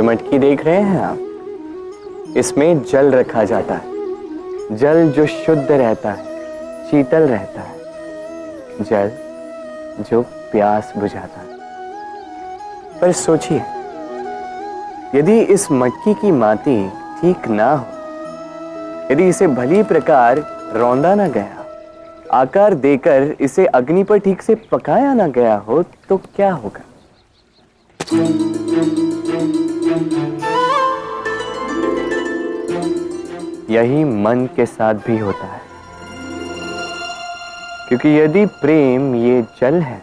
मटकी देख रहे हैं आप, इसमें जल रखा जाता है। जल जो शुद्ध रहता है, शीतल रहता है, जल जो प्यास बुझाता है। पर सोचिए, यदि इस मटकी की माटी ठीक ना हो, यदि इसे भली प्रकार रौंदा ना गया, आकार देकर इसे अग्नि पर ठीक से पकाया ना गया हो, तो क्या होगा? यही मन के साथ भी होता है, क्योंकि यदि प्रेम ये जल है,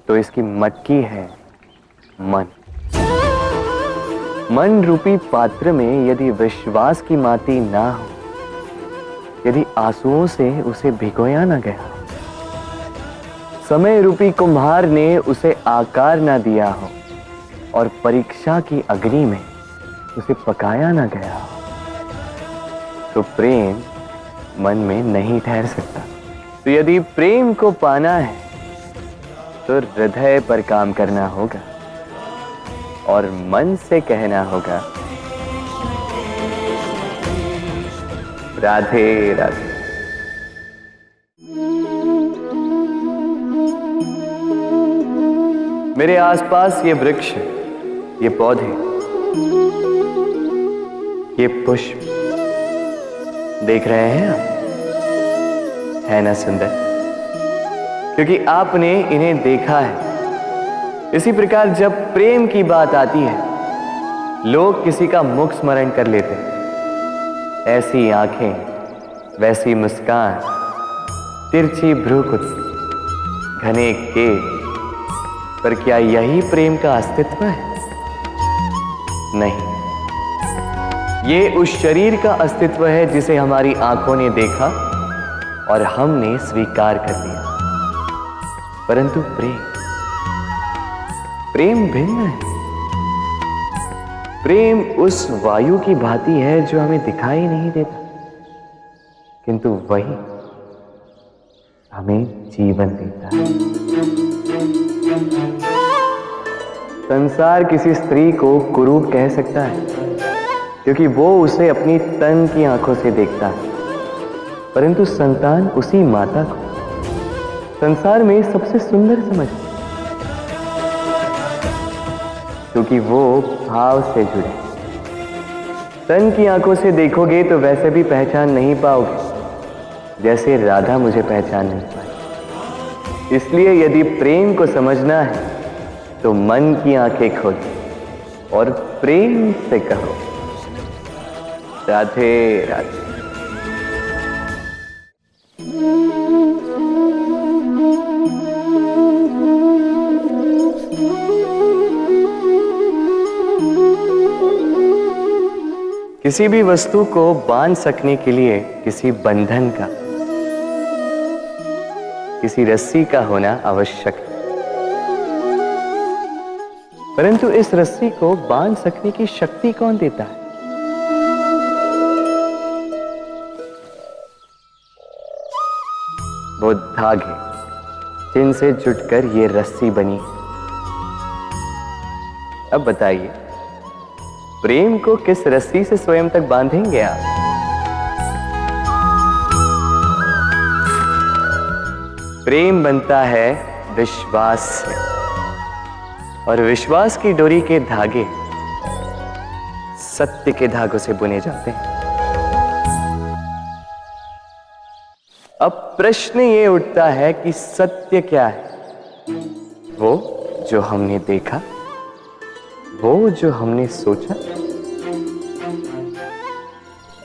तो इसकी मटकी है मन। मन रूपी पात्र में यदि विश्वास की माटी ना हो, यदि आंसुओं से उसे भिगोया ना गया, समय रूपी कुम्हार ने उसे आकार ना दिया हो और परीक्षा की अग्नि में उसे पकाया ना गया हो, तो प्रेम मन में नहीं ठहर सकता। तो यदि प्रेम को पाना है तो हृदय पर काम करना होगा और मन से कहना होगा, राधे राधे। मेरे आसपास ये वृक्ष, ये पौधे, ये पुष्प देख रहे हैं आप, है ना सुंदर? क्योंकि आपने इन्हें देखा है। इसी प्रकार जब प्रेम की बात आती है, लोग किसी का मुख स्मरण कर लेते हैं। ऐसी आंखें, वैसी मुस्कान, तिरछी भ्रूकुटी, घने केश, पर क्या यही प्रेम का अस्तित्व है? नहीं, ये उस शरीर का अस्तित्व है जिसे हमारी आंखों ने देखा और हमने स्वीकार कर लिया। परंतु प्रेम भिन्न है। प्रेम उस वायु की भांति है जो हमें दिखाई नहीं देता, किंतु वही हमें जीवन देता है। संसार किसी स्त्री को कुरूप कह सकता है, क्योंकि वो उसे अपनी तन की आंखों से देखता है, परंतु संतान उसी माता को संसार में सबसे सुंदर समझती है, क्योंकि वो भाव से जुड़े। तन की आंखों से देखोगे तो वैसे भी पहचान नहीं पाओगे जैसे राधा मुझे पहचान नहीं पाई। इसलिए यदि प्रेम को समझना है तो मन की आंखें खोलो और प्रेम से कहो, राधे राधे। किसी भी वस्तु को बांध सकने के लिए किसी बंधन का, किसी रस्सी का होना आवश्यक है, परंतु इस रस्सी को बांध सकने की शक्ति कौन देता है? वो धागे जिनसे जुटकर ये रस्सी बनी। अब बताइए, प्रेम को किस रस्सी से स्वयं तक बांधेंगे आप? प्रेम बनता है विश्वास से, और विश्वास की डोरी के धागे सत्य के धागों से बुने जाते हैं। अब प्रश्न ये उठता है कि सत्य क्या है? वो जो हमने देखा, वो जो हमने सोचा?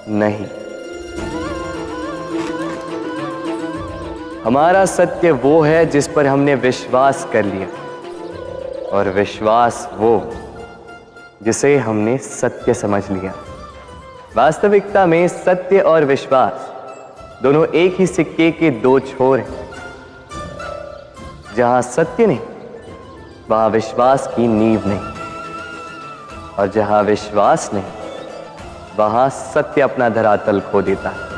नहीं, हमारा सत्य वो है जिस पर हमने विश्वास कर लिया, और विश्वास वो जिसे हमने सत्य समझ लिया। वास्तविकता में सत्य और विश्वास दोनों एक ही सिक्के के दो छोर हैं। जहां सत्य नहीं, वहां विश्वास की नींव नहीं, और जहां विश्वास नहीं, वहां सत्य अपना धरातल खो देता है।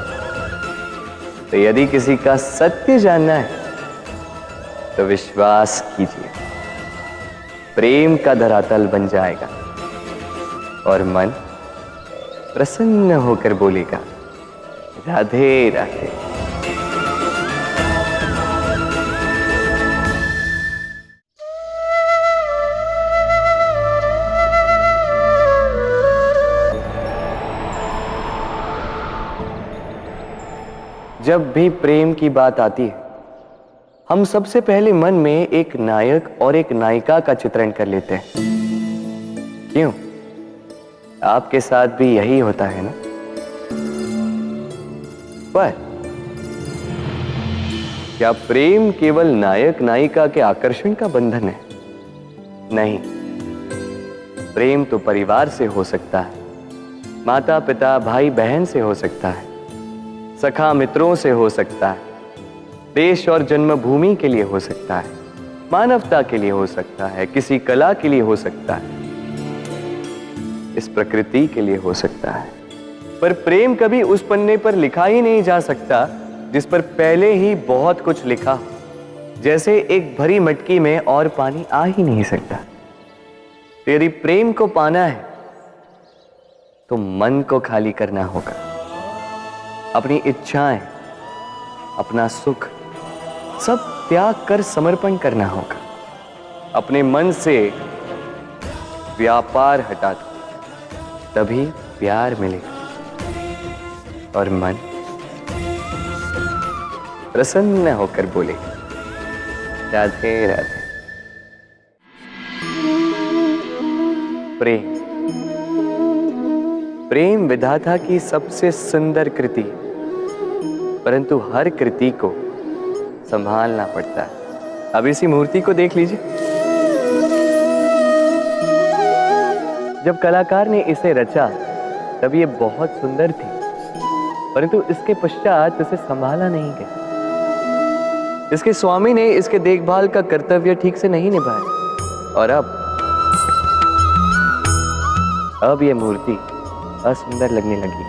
तो यदि किसी का सत्य जानना है तो विश्वास कीजिए, प्रेम का धरातल बन जाएगा और मन प्रसन्न होकर बोलेगा, राधे राधे। जब भी प्रेम की बात आती है, हम सबसे पहले मन में एक नायक और एक नायिका का चित्रण कर लेते हैं। क्यों? आपके साथ भी यही होता है ना? पर क्या प्रेम केवल नायक नायिका के आकर्षण का बंधन है? नहीं, प्रेम तो परिवार से हो सकता है, माता पिता भाई बहन से हो सकता है, सखा मित्रों से हो सकता है, देश और जन्मभूमि के लिए हो सकता है, मानवता के लिए हो सकता है, किसी कला के लिए हो सकता है, इस प्रकृति के लिए हो सकता है। पर प्रेम कभी उस पन्ने पर लिखा ही नहीं जा सकता जिस पर पहले ही बहुत कुछ लिखा हो। जैसे एक भरी मटकी में और पानी आ ही नहीं सकता। तो यदि प्रेम को पाना है तो मन को खाली करना होगा, अपनी इच्छाएं, अपना सुख सब त्याग कर समर्पण करना होगा। अपने मन से व्यापार हटा दो, तभी प्यार मिलेगा और मन प्रसन्न होकर बोलेगा, राधे राधे। प्रेम, प्रेम विधाता की सबसे सुंदर कृति, परंतु हर कृति को संभालना पड़ता है। अब इसी मूर्ति को देख लीजिए। जब कलाकार ने इसे रचा तब ये बहुत सुंदर थी, परंतु इसके पश्चात इसे संभाला नहीं गया। इसके स्वामी ने इसके देखभाल का कर्तव्य ठीक से नहीं निभाया और अब ये मूर्ति असुंदर लगने लगी।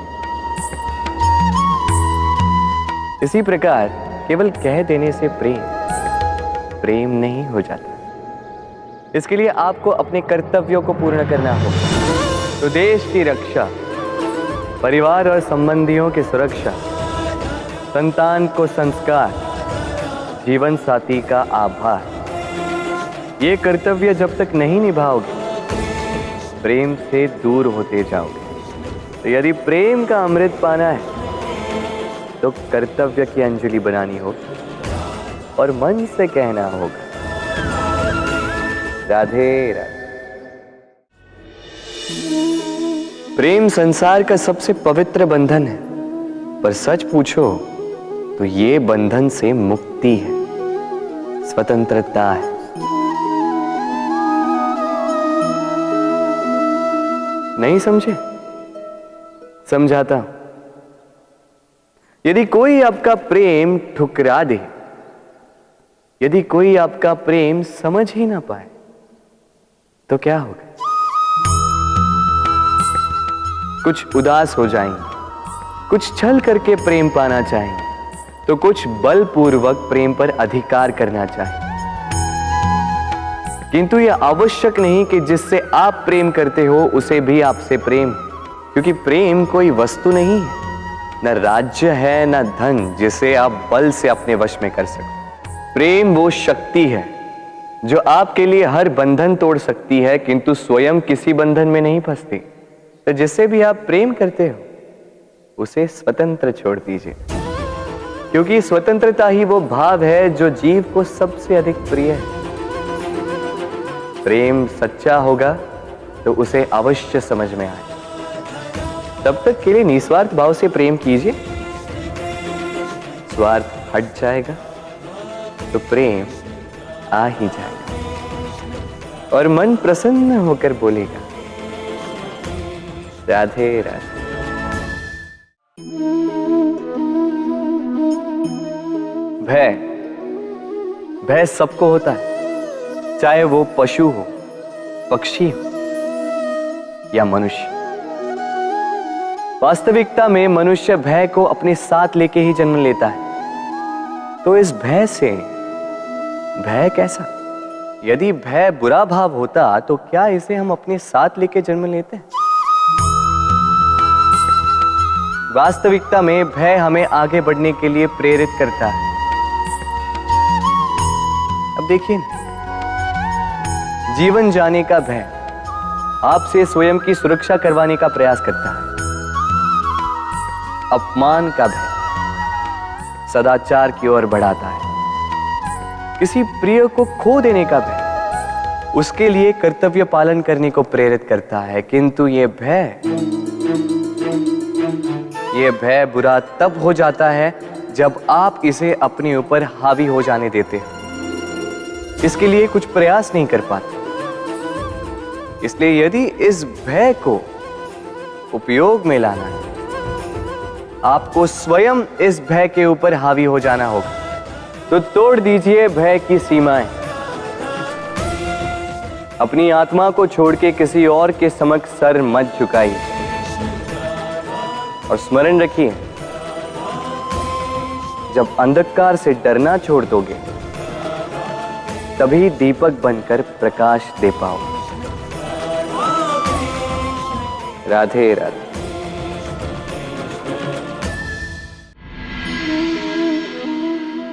इसी प्रकार केवल कह देने से प्रेम नहीं हो जाता। इसके लिए आपको अपने कर्तव्यों को पूर्ण करना होगा। तो देश की रक्षा, परिवार और संबंधियों की सुरक्षा, संतान को संस्कार, जीवन साथी का आभार, ये कर्तव्य जब तक नहीं निभाओगे प्रेम से दूर होते जाओगे। तो यदि प्रेम का अमृत पाना है तो कर्तव्य की अंजलि बनानी होगी और मन से कहना होगा, राधे राधे। प्रेम संसार का सबसे पवित्र बंधन है, पर सच पूछो तो ये बंधन से मुक्ति है, स्वतंत्रता है। नहीं समझे? समझाता हूं। यदि कोई आपका प्रेम ठुकरा दे, यदि कोई आपका प्रेम समझ ही ना पाए तो क्या होगा? कुछ उदास हो जाएंगे, कुछ छल करके प्रेम पाना चाहेंगे, तो कुछ बलपूर्वक प्रेम पर अधिकार करना चाहेंगे। किंतु यह आवश्यक नहीं कि जिससे आप प्रेम करते हो उसे भी आपसे प्रेम, क्योंकि प्रेम कोई वस्तु नहीं है, न राज्य है न धन जिसे आप बल से अपने वश में कर सको। प्रेम वो शक्ति है जो आपके लिए हर बंधन तोड़ सकती है, किंतु स्वयं किसी बंधन में नहीं फंसती। तो जिससे भी आप प्रेम करते हो उसे स्वतंत्र छोड़ दीजिए, क्योंकि स्वतंत्रता ही वो भाव है जो जीव को सबसे अधिक प्रिय है। प्रेम सच्चा होगा तो उसे अवश्य समझ में आए। तब तक के लिए निस्वार्थ भाव से प्रेम कीजिए, स्वार्थ हट जाएगा तो प्रेम आ ही जाएगा और मन प्रसन्न होकर बोलेगा, राधे राधे। भय सबको होता है, चाहे वो पशु हो, पक्षी हो या मनुष्य। वास्तविकता में मनुष्य भय को अपने साथ लेके ही जन्म लेता है। तो इस भय से, भय कैसा? यदि भय बुरा भाव होता तो क्या इसे हम अपने साथ लेके जन्म लेते? वास्तविकता में भय हमें आगे बढ़ने के लिए प्रेरित करता है। अब देखिए, जीवन जाने का भय आपसे स्वयं की सुरक्षा करवाने का प्रयास करता है। अपमान का भय सदाचार की ओर बढ़ाता है। किसी प्रिय को खो देने का भय उसके लिए कर्तव्य पालन करने को प्रेरित करता है। किंतु यह भय बुरा तब हो जाता है जब आप इसे अपने ऊपर हावी हो जाने देते हैं, इसके लिए कुछ प्रयास नहीं कर पाते। इसलिए यदि इस भय को उपयोग में लाना है, आपको स्वयं इस भय के ऊपर हावी हो जाना होगा। तो तोड़ दीजिए भय की सीमाएं। अपनी आत्मा को छोड़ के किसी और के समक्ष सर मत झुकाइए और स्मरण रखिए, जब अंधकार से डरना छोड़ दोगे तभी दीपक बनकर प्रकाश दे पाओगे। राधे राधे।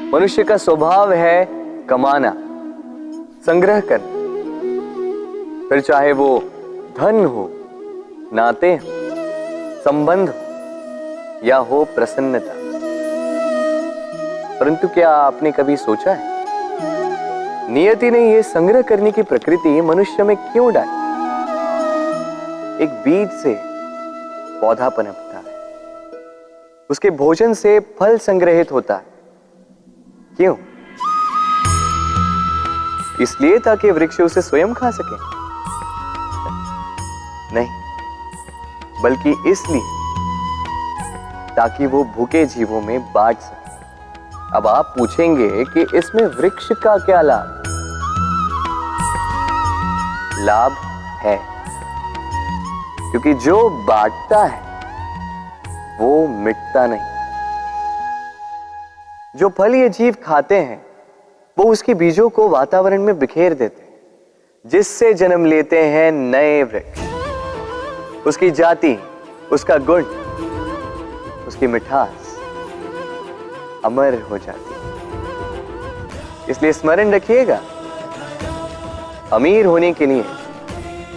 मनुष्य का स्वभाव है कमाना, संग्रह करना, फिर चाहे वो धन हो, नाते हो, संबंध हो या हो प्रसन्नता। परंतु क्या आपने कभी सोचा है, नियति ने यह संग्रह करने की प्रकृति मनुष्य में क्यों डाली? एक बीज से पौधा पनपता है, उसके भोजन से फल संग्रहित होता है। क्यों? इसलिए ताकि वृक्ष उसे स्वयं खा सके? नहीं, बल्कि इसलिए ताकि वो भूखे जीवों में बांट सके। अब आप पूछेंगे कि इसमें वृक्ष का क्या लाभ? लाभ है, क्योंकि जो बांटता है वो मिटता नहीं। जो फल ये जीव खाते हैं वो उसके बीजों को वातावरण में बिखेर देते हैं, जिससे जन्म लेते हैं नए वृक्ष। उसकी जाति, उसका गुण, उसकी मिठास अमर हो जाती है। इसलिए स्मरण रखिएगा, अमीर होने के लिए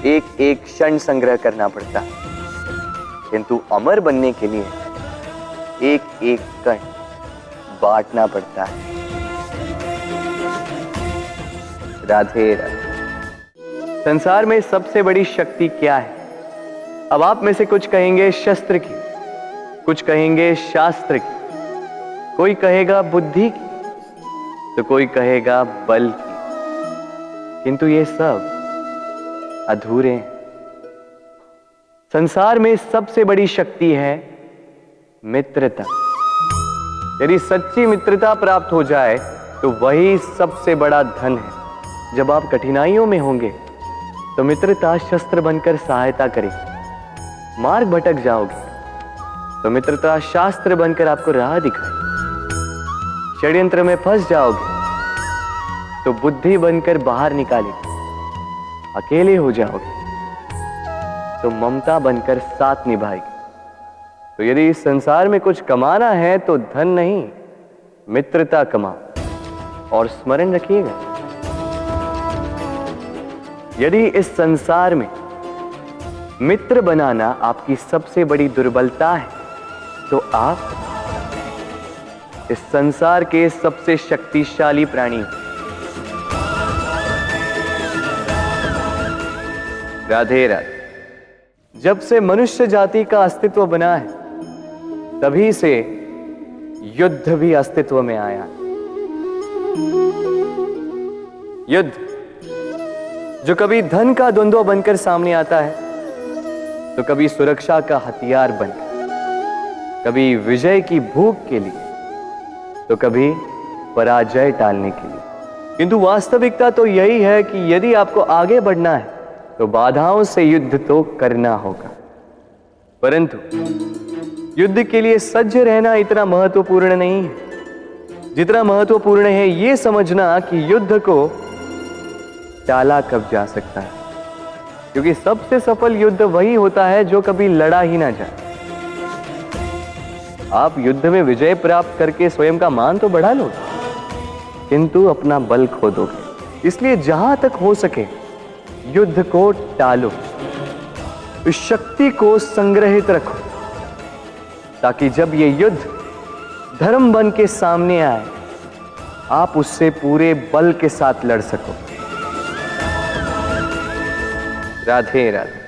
एक एक क्षण संग्रह करना पड़ता है, किंतु अमर बनने के लिए एक एक कण बांटना पड़ता है। राधे राधे। संसार में सबसे बड़ी शक्ति क्या है? अब आप में से कुछ कहेंगे शस्त्र की, कुछ कहेंगे शास्त्र की, कोई कहेगा बुद्धि की, तो कोई कहेगा बल की। किंतु ये सब अधूरे हैं। संसार में सबसे बड़ी शक्ति है मित्रता। यदि सच्ची मित्रता प्राप्त हो जाए तो वही सबसे बड़ा धन है। जब आप कठिनाइयों में होंगे तो मित्रता शस्त्र बनकर सहायता करेगी। मार्ग भटक जाओगे तो मित्रता शास्त्र बनकर आपको राह दिखाए। षड्यंत्र में फंस जाओगे तो बुद्धि बनकर बाहर निकालेगी। अकेले हो जाओगे तो ममता बनकर साथ निभाएगी। तो यदि इस संसार में कुछ कमाना है तो धन नहीं, मित्रता कमाओ। और स्मरण रखिएगा, यदि इस संसार में मित्र बनाना आपकी सबसे बड़ी दुर्बलता है तो आप इस संसार के सबसे शक्तिशाली प्राणी हो। राधे राधे। जब से मनुष्य जाति का अस्तित्व बना है तभी से युद्ध भी अस्तित्व में आया। युद्ध जो कभी धन का द्वंद्व बनकर सामने आता है, तो कभी सुरक्षा का हथियार बनकर, कभी विजय की भूख के लिए, तो कभी पराजय टालने के लिए। किंतु वास्तविकता तो यही है कि यदि आपको आगे बढ़ना है तो बाधाओं से युद्ध तो करना होगा। परंतु युद्ध के लिए सज्ज रहना इतना महत्वपूर्ण नहीं है जितना महत्वपूर्ण है यह समझना कि युद्ध को टाला कब जा सकता है, क्योंकि सबसे सफल युद्ध वही होता है जो कभी लड़ा ही ना जाए। आप युद्ध में विजय प्राप्त करके स्वयं का मान तो बढ़ा लो, किंतु अपना बल खो दोगे। इसलिए जहां तक हो सके युद्ध को टालो, इस शक्ति को संग्रहित रखो, ताकि जब ये युद्ध धर्म बन के सामने आए, आप उससे पूरे बल के साथ लड़ सको। राधे राधे।